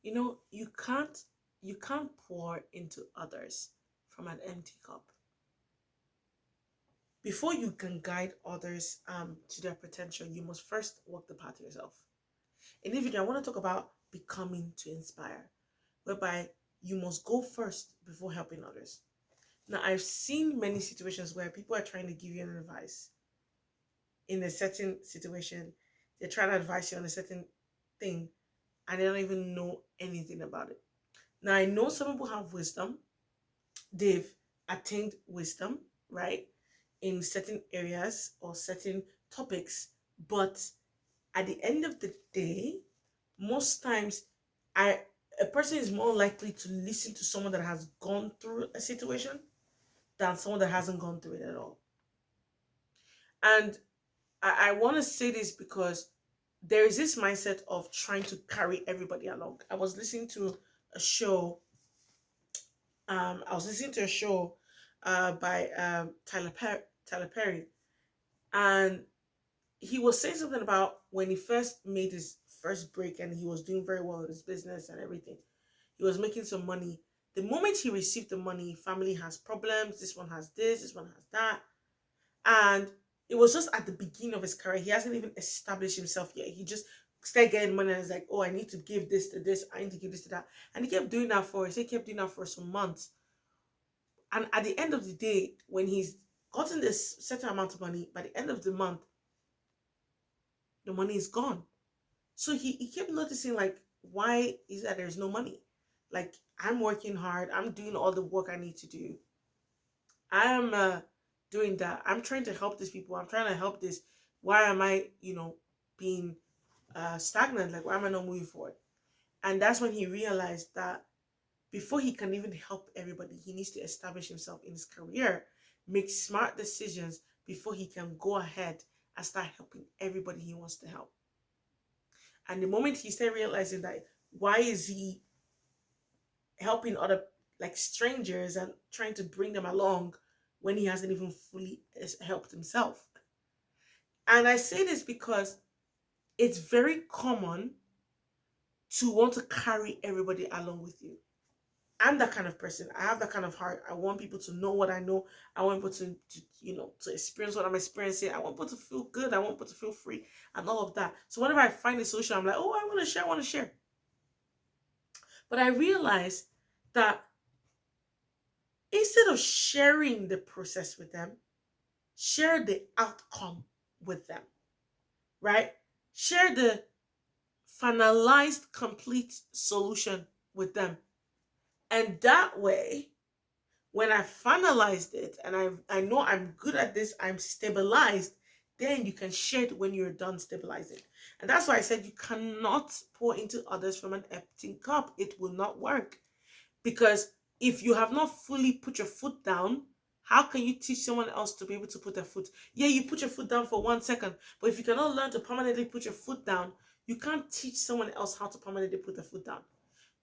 You can't pour into others from an empty cup. Before you can guide others to their potential, you must first walk the path yourself. In this video, I want to talk about becoming to inspire, whereby you must go first before helping others. Now, I've seen many situations where people are trying to give you an advice in a certain situation. They're trying to advise you on a certain thing, and they don't even know anything about it. Now, I know some people have wisdom, they've attained wisdom, right, in certain areas or certain topics, but at the end of the day, most times, I a person is more likely to listen to someone that has gone through a situation than someone that hasn't gone through it at all. And I want to say this because there is this mindset of trying to carry everybody along. I was listening to a show. I was listening to a show by Tyler Perry, and he was saying something about when he first made his first break and he was doing very well in his business and everything. He was making some money. The moment he received the money, family has problems. This one has this one has that. And it was just at the beginning of his career. He hasn't even established himself yet. He just started getting money and is like, oh, I need to give this to this. I need to give this to that. And he kept doing that he kept doing that for some months. And at the end of the day, when he's gotten this certain amount of money, by the end of the month, the money is gone. So he kept noticing, like, why is that there's no money? Like, I'm working hard. I'm doing all the work I need to do. I am doing that. I'm trying to help these people. I'm trying to help this. Why am I, being stagnant? Like, why am I not moving forward? And that's when he realized that before he can even help everybody, he needs to establish himself in his career, make smart decisions before he can go ahead and start helping everybody he wants to help. And the moment he started realizing that, why is he helping other, like, strangers and trying to bring them along when he hasn't even fully helped himself? And I say this because it's very common to want to carry everybody along with you. I'm that kind of person. I have that kind of heart. I want people to know what I know. I want people to experience what I'm experiencing. I want people to feel good. I want people to feel free and all of that. So whenever I find a solution, I'm like, oh, I want to share. I want to share. But I realize that instead of sharing the process with them, share the outcome with them, right? Share the finalized, complete solution with them. And that way, when I finalized it and I know I'm good at this, I'm stabilized, then you can share it when you're done stabilizing. And that's why I said you cannot pour into others from an empty cup. It will not work. Because if you have not fully put your foot down, how can you teach someone else to be able to put their foot? Yeah, you put your foot down for 1 second, but if you cannot learn to permanently put your foot down, you can't teach someone else how to permanently put their foot down.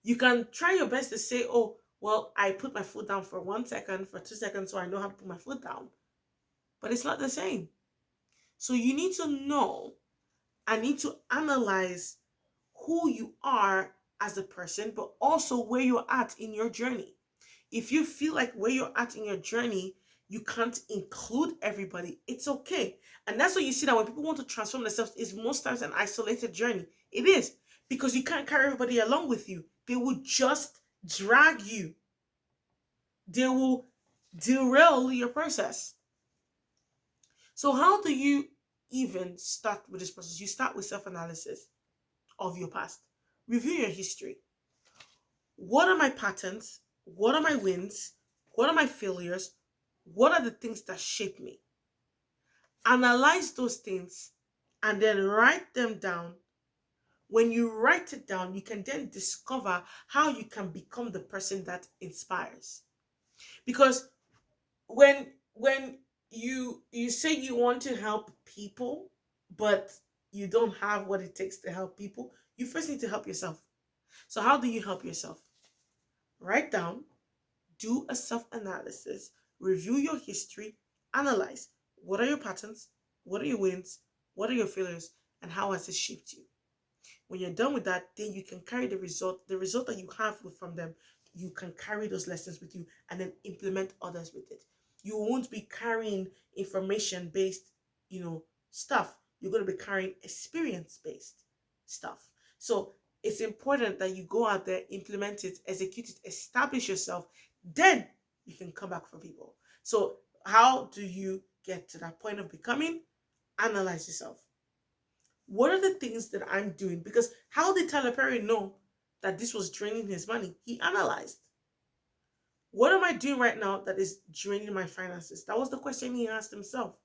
You can try your best to say, oh, well, I put my foot down for 1 second, for 2 seconds, so I know how to put my foot down. But it's not the same. So you need to know, I need to analyze who you are as a person, but also where you're at in your journey. If you feel like where you're at in your journey, you can't include everybody, it's okay. And that's what you see, that when people want to transform themselves, is most times an isolated journey. It is, because you can't carry everybody along with you. They will just drag you. They will derail your process. So how do you even start with this process? You start with self-analysis of your past. Review your history. What are my patterns? What are my wins? What are my failures? What are the things that shape me? Analyze those things and then write them down. When you write it down, you can then discover how you can become the person that inspires. Because when you say you want to help people, but you don't have what it takes to help people, you first need to help yourself. So how do you help yourself? Write down, do a self-analysis, review your history, analyze what are your patterns, what are your wins, what are your failures, and how has it shaped you. When you're done with that, then you can carry the result that you have from them. You can carry those lessons with you and then implement others with it. You won't be carrying information based, stuff. You're going to be carrying experience based stuff. So it's important that you go out there, implement it, execute it, establish yourself. Then you can come back for people. So how do you get to that point of becoming? Analyze yourself. What are the things that I'm doing? Because how did Tyler Perry know that this was draining his money? He analyzed. What am I doing right now that is draining my finances? That was the question he asked himself.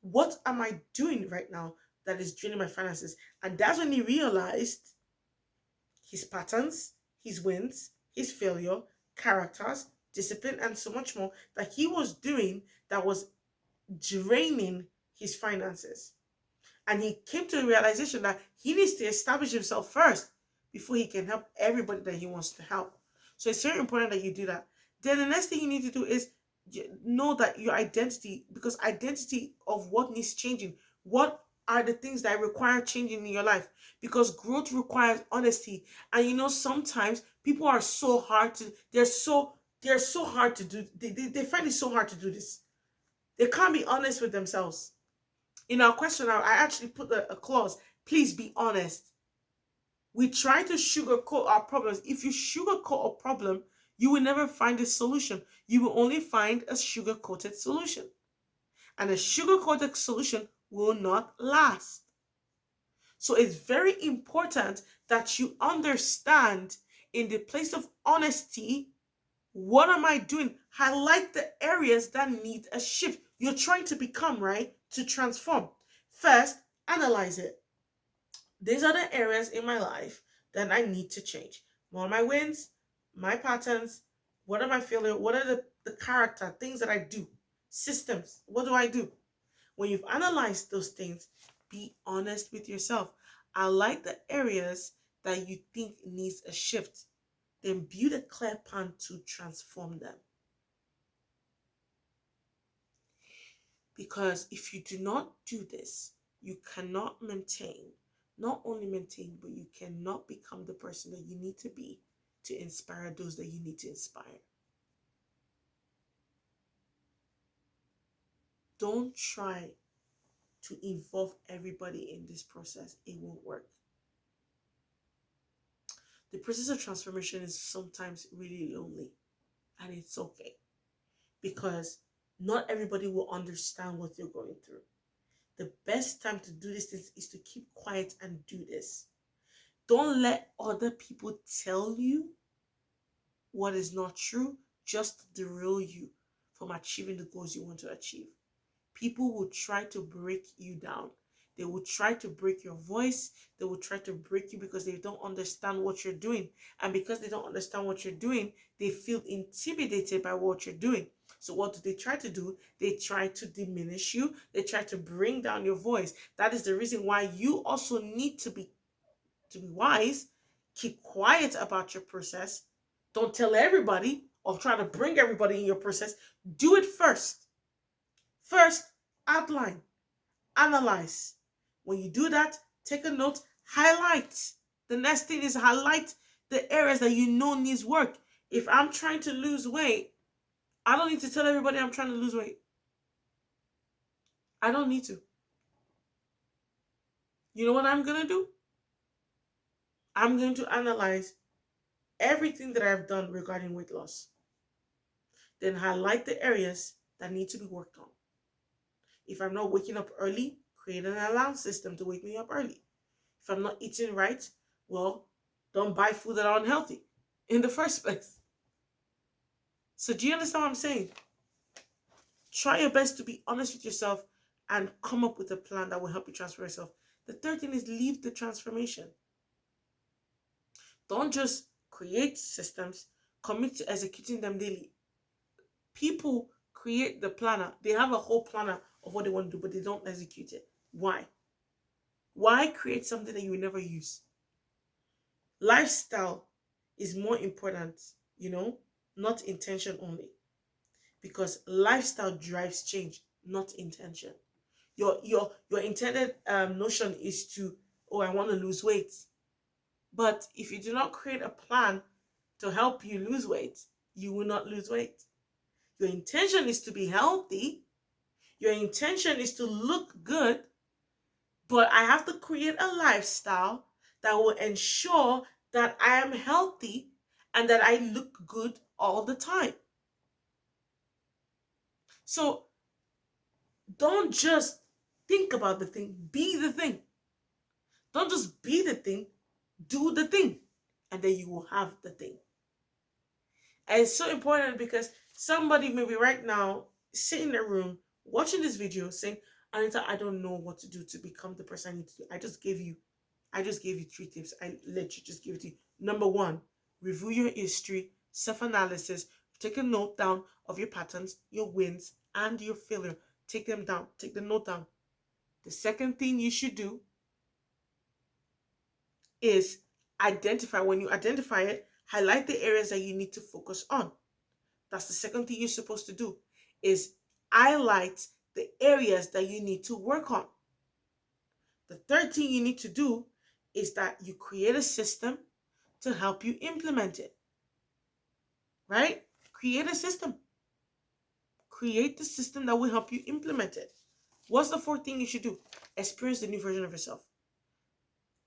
What am I doing right now that is draining my finances? And that's when he realized his patterns, his wins, his failure, characters, discipline, and so much more that he was doing that was draining his finances. And he came to the realization that he needs to establish himself first before he can help everybody that he wants to help. So it's very important that you do that. Then the next thing you need to do is know that your identity, because identity of what needs changing, what are the things that require changing in your life, because growth requires honesty. And sometimes people are so hard to they're so hard to do. They find it so hard to do this. They can't be honest with themselves. In our questionnaire, I actually put a clause, please be honest. We try to sugarcoat our problems. If you sugarcoat a problem, you will never find a solution. You will only find a sugar-coated solution. And a sugar-coated solution will not last. So it's very important that you understand, in the place of honesty, what am I doing? Highlight the areas that need a shift. You're trying to become, right? To transform. First, analyze it. These are the areas in my life that I need to change. What are my wins? My patterns? What are my failures? What are the character things that I do? Systems. What do I do? When you've analyzed those things, be honest with yourself. Highlight the areas that you think needs a shift. Then build a clear plan to transform them. Because if you do not do this, you cannot maintain, not only maintain, but you cannot become the person that you need to be to inspire those that you need to inspire. Don't try to involve everybody in this process. It won't work. The process of transformation is sometimes really lonely, and it's okay, because not everybody will understand what you're going through. The best time to do these things is to keep quiet and do this. Don't let other people tell you what is not true, just derail you from achieving the goals you want to achieve. People will try to break you down. They will try to break your voice. They will try to break you because they don't understand what you're doing. And because they don't understand what you're doing, they feel intimidated by what you're doing. So what do they try to do? They try to diminish you. They try to bring down your voice. That is the reason why you also need to be wise. Keep quiet about your process. Don't tell everybody or try to bring everybody in your process. Do it first. First, outline, analyze. When you do that, take a note, highlight. The next thing is highlight the areas that you know needs work. If I'm trying to lose weight, I don't need to tell everybody I'm trying to lose weight. I don't need to. You know what I'm going to do? I'm going to analyze everything that I've done regarding weight loss. Then highlight the areas that need to be worked on. If I'm not waking up early, create an alarm system to wake me up early. If I'm not eating right, well, don't buy food that are unhealthy in the first place. So do you understand what I'm saying? Try your best to be honest with yourself and come up with a plan that will help you transform yourself. The third thing is leave the transformation. Don't just create systems, commit to executing them daily. People create the planner. They have a whole planner of what they want to do, but they don't execute it. Why? Why create something that you will never use? Lifestyle is more important, not intention only. Because lifestyle drives change, not intention. Your intended notion is to, oh, I want to lose weight. But if you do not create a plan to help you lose weight, you will not lose weight. Your intention is to be healthy, your intention is to look good, but I have to create a lifestyle that will ensure that I am healthy and that I look good all the time. So don't just think about the thing, be the thing. Don't just be the thing, do the thing, and then you will have the thing. And it's so important because somebody maybe right now sitting in a room watching this video saying, Anita, I don't know what to do to become the person I need to do. I just gave you 3 tips. I let you just give it to you. Number one, review your history, self-analysis, take a note down of your patterns, your wins, and your failure. Take them down. Take the note down. The second thing you should do is identify. When you identify it, highlight the areas that you need to focus on. That's the second thing you're supposed to do, is highlight the areas that you need to work on. The third thing you need to do is that you create a system to help you implement it. Right? Create a system. Create the system that will help you implement it. What's the fourth thing you should do? Experience the new version of yourself.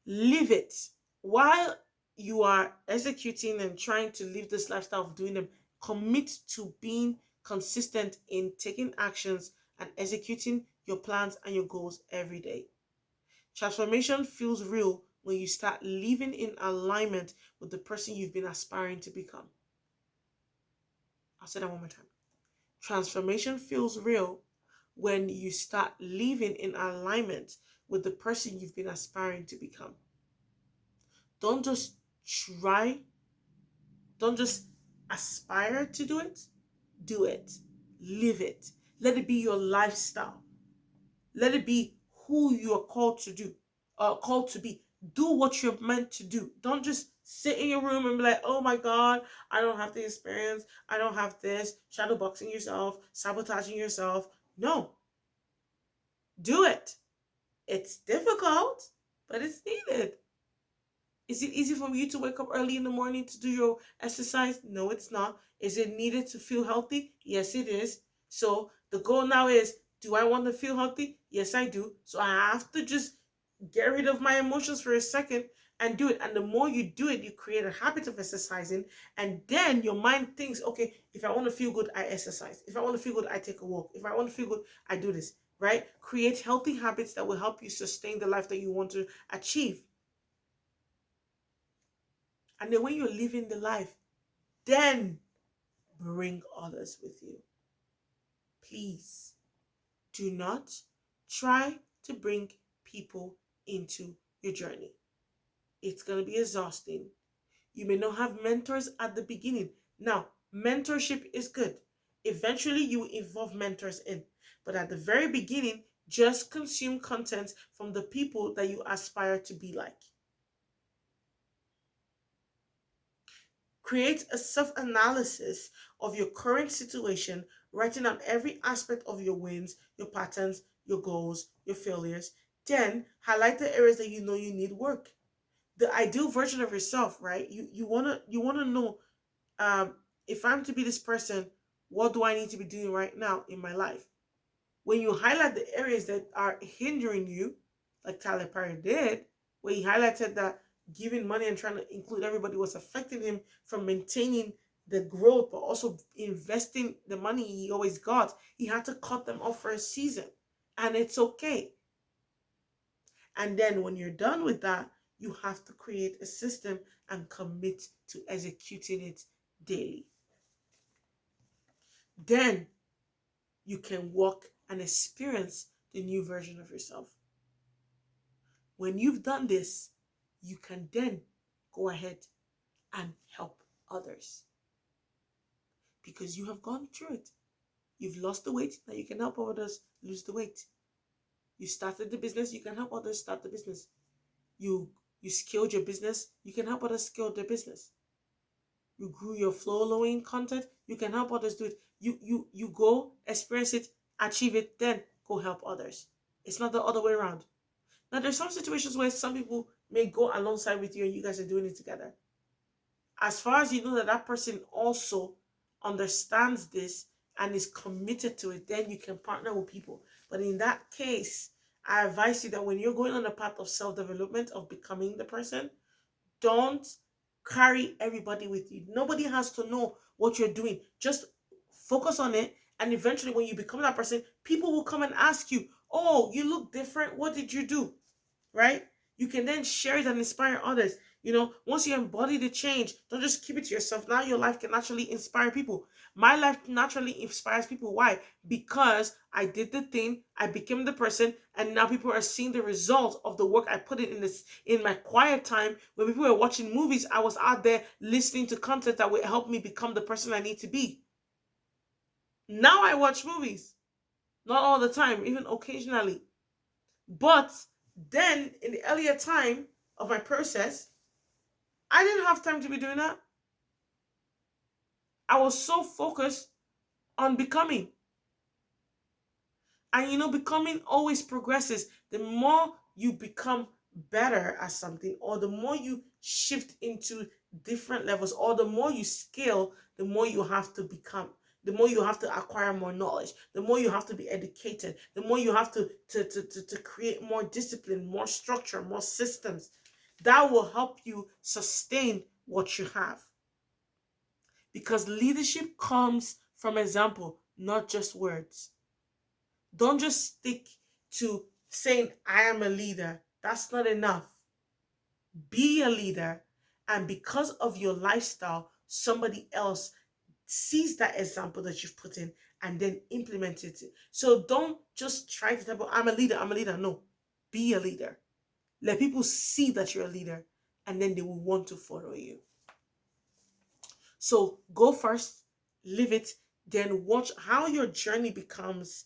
Live it. While you are executing and trying to live this lifestyle of doing them, commit to being consistent in taking actions and executing your plans and your goals every day. Transformation feels real when you start living in alignment with the person you've been aspiring to become. I'll say that one more time. Transformation feels real when you start living in alignment with the person you've been aspiring to become. Don't just try, don't just aspire to do it. Do it. Live it. Let it be your lifestyle. Let it be who you are called to do, called to be. Do what you're meant to do. Don't just sit in your room and be like, oh my God, I don't have the experience. I don't have this. Shadowboxing yourself, sabotaging yourself. No, do it. It's difficult, but it's needed. Is it easy for you to wake up early in the morning to do your exercise? No, it's not. Is it needed to feel healthy? Yes, it is. So the goal now is, do I want to feel healthy? Yes, I do. So I have to just get rid of my emotions for a second and do it. And the more you do it, you create a habit of exercising. And then your mind thinks, okay, if I want to feel good, I exercise. If I want to feel good, I take a walk. If I want to feel good, I do this, right? Create healthy habits that will help you sustain the life that you want to achieve. And then when you're living the life, then bring others with you. Please do not try to bring people into your journey. It's going to be exhausting. You may not have mentors at the beginning. Now, mentorship is good. Eventually, you will involve mentors in. But at the very beginning, just consume content from the people that you aspire to be like. Create a self-analysis of your current situation, writing down every aspect of your wins, your patterns, your goals, your failures. Then highlight the areas that you know you need work. The ideal version of yourself, right? You wanna know, if I'm to be this person, what do I need to be doing right now in my life? When you highlight the areas that are hindering you, like Tyler Perry did, where he highlighted that giving money and trying to include everybody was affecting him from maintaining the growth, but also investing the money he always got. He had to cut them off for a season, and it's okay. And then when you're done with that, you have to create a system and commit to executing it daily. Then you can walk and experience the new version of yourself. When you've done this, you can then go ahead and help others because you have gone through it. You've lost the weight, now you can help others lose the weight. You started the business, you can help others start the business. You scaled your business, you can help others scale their business. You grew your flowing content, you can help others do it. You go experience it, achieve it, then go help others. It's not the other way around. Now there's some situations where some people may go alongside with you and you guys are doing it together. As far as you know that that person also understands this and is committed to it, then you can partner with people. But in that case, I advise you that when you're going on a path of self development, of becoming the person, don't carry everybody with you. Nobody has to know what you're doing. Just focus on it. And eventually, when you become that person, people will come and ask you, "Oh, you look different. What did you do?" Right? You can then share it and inspire others. Once you embody the change, don't just keep it to yourself. Now your life can actually inspire people. My life naturally inspires people. Why? Because I did the thing, I became the person, and now people are seeing the result of the work I put in my quiet time. When people were watching movies, I was out there listening to content that would help me become the person I need to be. Now I watch movies. Not all the time, even occasionally. But then in the earlier time of my process, I didn't have time to be doing that. I was so focused on becoming. And becoming always progresses. The more you become better at something, or the more you shift into different levels, or the more you scale, the more you have to become. The more you have to acquire more knowledge, the more you have to be educated, the more you have to create more discipline, more structure, more systems. That will help you sustain what you have. Because leadership comes from example, not just words. Don't just stick to saying, I am a leader. That's not enough. Be a leader. And because of your lifestyle, somebody else sees that example that you've put in and then implements it. So don't just try to tell, I'm a leader, I'm a leader. No, be a leader. Let people see that you're a leader and then they will want to follow you. So go first, live it, then watch how your journey becomes,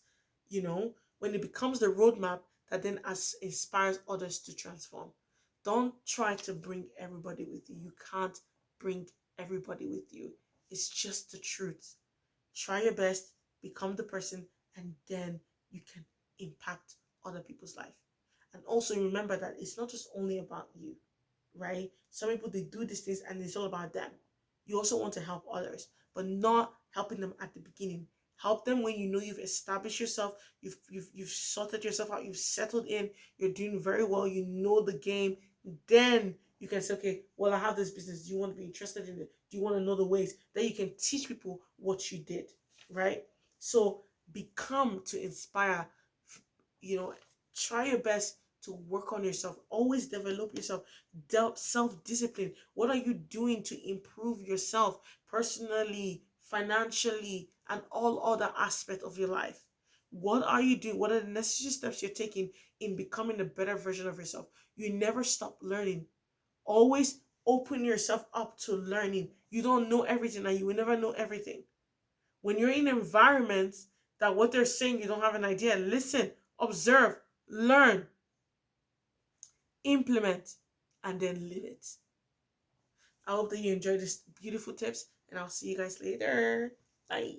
when it becomes the roadmap that then inspires others to transform. Don't try to bring everybody with you. You can't bring everybody with you. It's just the truth. Try your best, become the person, and then you can impact other people's life. And also remember that it's not just only about you, right? Some people, they do these things and it's all about them. You also want to help others, but not helping them at the beginning. Help them when you know you've established yourself, you've sorted yourself out, you've settled in, you're doing very well, you know the game. Then you can say, okay, well, I have this business. Do you want to be interested in it? Do you want to know the ways? Then you can teach people what you did, right? So become to inspire, you know, try your best to work on yourself. Always develop yourself. Self-discipline. What are you doing to improve yourself personally, financially, and all other aspects of your life? What are you doing? What are the necessary steps you're taking in becoming a better version of yourself? You never stop learning. Always open yourself up to learning. You don't know everything and you will never know everything. When you're in environments that what they're saying you don't have an idea, listen, observe, learn, implement, and then live it. I hope that you enjoyed this beautiful tips, and I'll see you guys later. Bye.